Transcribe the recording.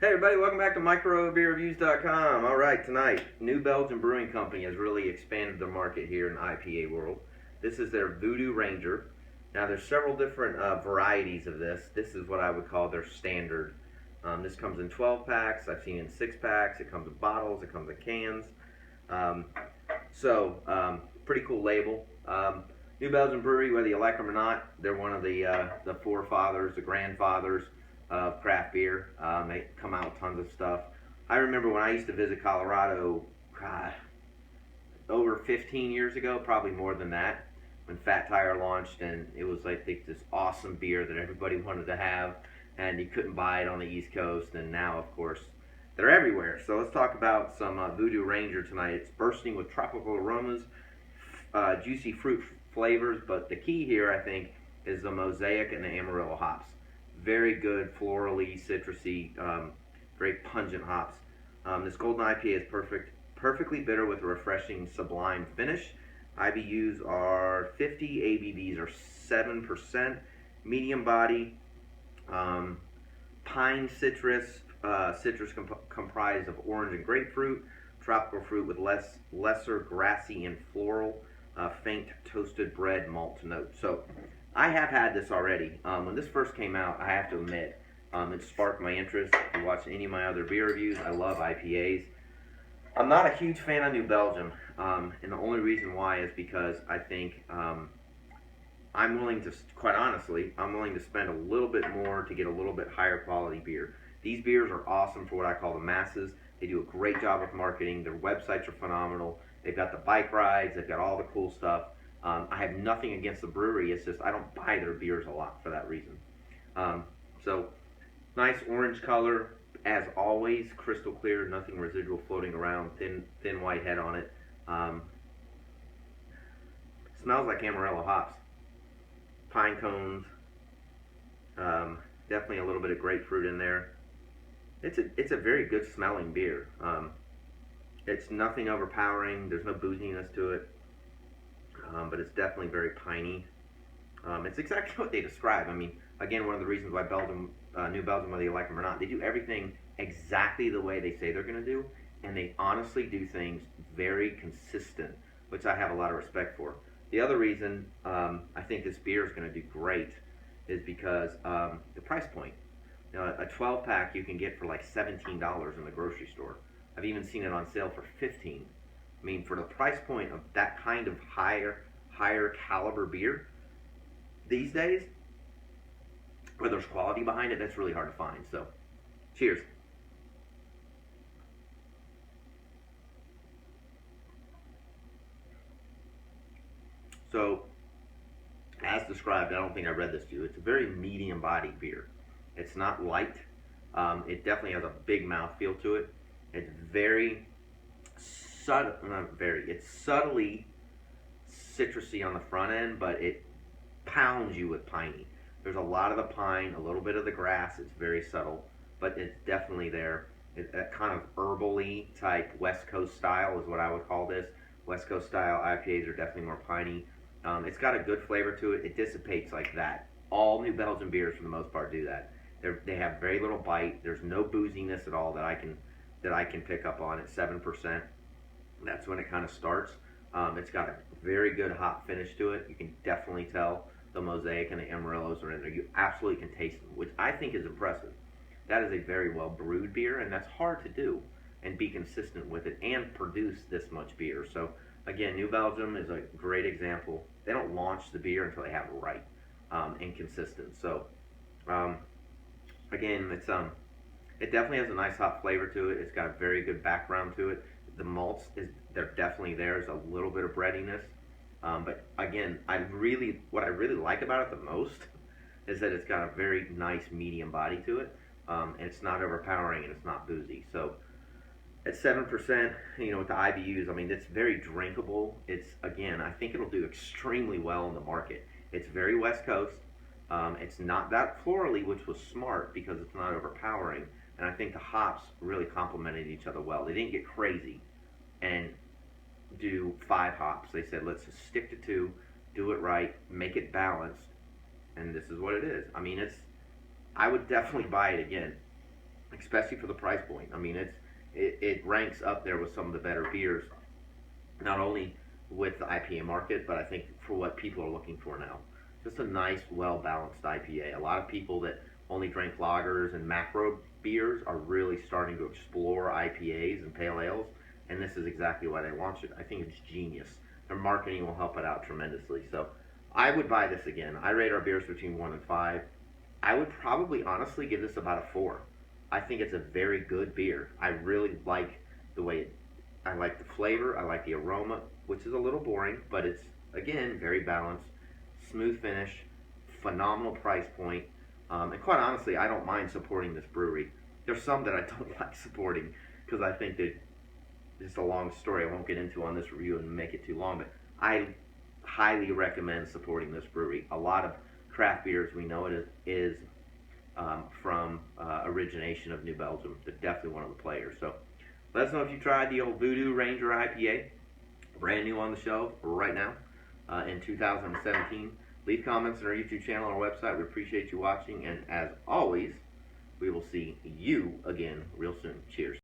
Hey everybody, welcome back to microbeerreviews.com. Alright, tonight, New Belgium Brewing Company has really expanded their market here in the IPA world. This is their VooDoo Ranger. Now there's several different varieties of this. This is what I would call their standard. This comes in 12 packs, I've seen in 6 packs, it comes in bottles, it comes in cans. Pretty cool label. New Belgium Brewery, whether you like them or not, they're one of the forefathers, the grandfathers of craft beer. They come out with tons of stuff. I remember when I used to visit Colorado, God, over 15 years ago, probably more than that, when Fat Tire launched, and it was like this awesome beer that everybody wanted to have, and you couldn't buy it on the East Coast, and now, of course, they're everywhere. So let's talk about some VooDoo Ranger tonight. It's bursting with tropical aromas, juicy fruit flavors, but the key here, I think, is the Mosaic and the Amarillo hops. Very good, florally, citrusy, very pungent hops. This golden IPA is perfectly bitter with a refreshing sublime finish. IBUs are 50, ABVs are 7%, medium body, pine citrus, comprised of orange and grapefruit, tropical fruit with lesser grassy and floral, faint toasted bread malt note. So I have had this already. When this first came out, I have to admit, it sparked my interest. If you watch any of my other beer reviews, I love IPAs. I'm not a huge fan of New Belgium, and the only reason why is because I think I'm willing to, quite honestly, I'm willing to spend a little bit more to get a little bit higher quality beer. These beers are awesome for what I call the masses. They do a great job with marketing. Their websites are phenomenal. They've got the bike rides. They've got all the cool stuff. I have nothing against the brewery. It's just I don't buy their beers a lot for that reason. So nice orange color, as always, crystal clear, nothing residual floating around, thin white head on it. Smells like Amarillo hops, pine cones, definitely a little bit of grapefruit in there. It's a very good smelling beer. It's nothing overpowering. There's no booziness to it. But it's definitely very piney. It's exactly what they describe. I mean, again, one of the reasons why New Belgium, whether you like them or not, they do everything exactly the way they say they're going to do, and they honestly do things very consistent, which I have a lot of respect for. The other reason I think this beer is going to do great is because the price point. You know, a 12-pack you can get for like $17 in the grocery store. I've even seen it on sale for $15. I mean, for the price point of that kind of higher caliber beer these days, where there's quality behind it, that's really hard to find. So, cheers. So, as described, I don't think I read this to you. It's a very medium-bodied beer. It's not light. It definitely has a big mouthfeel to it. It's very it's subtly citrusy on the front end, but it pounds you with piney. There's a lot of the pine, a little bit of the grass. It's very subtle, but it's definitely there. That kind of herbally type West Coast style is what I would call this. West Coast style IPAs are definitely more piney. It's got a good flavor to it. It dissipates like that. All New Belgian beers, for the most part, do that. They have very little bite. There's no booziness at all that I can pick up on at 7%. That's when it kind of starts. It's got a very good hop finish to it. You can definitely tell the Mosaic and the Amarillos are in there. You absolutely can taste them, which I think is impressive. That is a very well brewed beer, and that's hard to do and be consistent with it and produce this much beer. So again, New Belgium is a great example. They don't launch the beer until they have it right and consistent. So again, it definitely has a nice hop flavor to it. It's got a very good background to it. The malts they're definitely there. There's a little bit of breadiness, but again, what I really like about it the most is that it's got a very nice medium body to it. And it's not overpowering and it's not boozy. So at 7%, you know, with the IBUs, I mean, it's very drinkable. I think it'll do extremely well in the market. It's very West Coast. It's not that florally, which was smart because it's not overpowering. And I think the hops really complemented each other well. They didn't get crazy and do 5 hops. They said, let's just stick to 2, do it right, make it balanced, and this is what it is. I mean, I would definitely buy it again. especially for the price point. I mean, it ranks up there with some of the better beers, not only with the IPA market, but I think for what people are looking for now. Just a nice, well balanced IPA. A lot of people that only drink lagers and macro beers are really starting to explore IPAs and pale ales, and this is exactly why they launched it. I think it's genius. Their marketing will help it out tremendously. So I would buy this again. I rate our beers between 1 and 5. I would probably honestly give this about a 4. I think it's a very good beer. I really like the way I like the flavor. I like the aroma, which is a little boring, but it's again very balanced, smooth finish, phenomenal price point, and quite honestly, I don't mind supporting this brewery. There's some that I don't like supporting because I think that it's a long story. I won't get into on this review and make it too long, but I highly recommend supporting this brewery. A lot of craft beers we know it is from origination of New Belgium. They're definitely one of the players. So let us know if you tried the old VooDoo Ranger IPA, brand new on the shelf right now in 2017. Leave comments on our YouTube channel or website. We appreciate you watching, and as always, we will see you again real soon. Cheers.